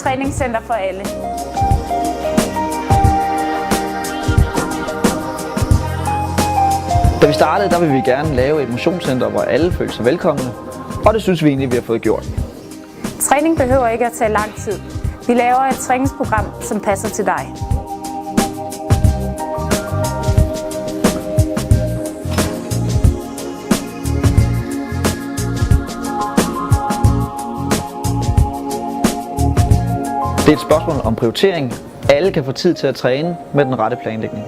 træningscenter for alle. Da vi startede, der ville vi gerne lave et motionscenter, hvor alle følte sig velkomne, og det synes vi egentlig, vi har fået gjort. Træning behøver ikke at tage lang tid. Vi laver et træningsprogram, som passer til dig. Det er et spørgsmål om prioritering. Alle kan få tid til at træne med den rette planlægning.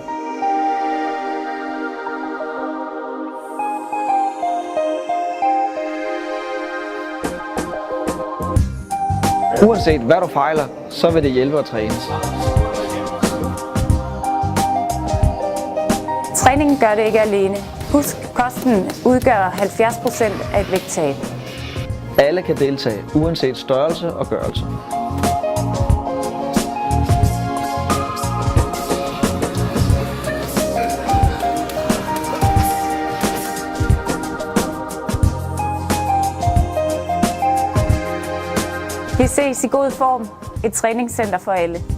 Uanset hvad du fejler, så vil det hjælpe at træne. Træningen gør det ikke alene. Husk, kosten udgør 70% af et vægttab. Alle kan deltage, uanset størrelse og gørelse. Vi ses i god form. Et træningscenter for alle.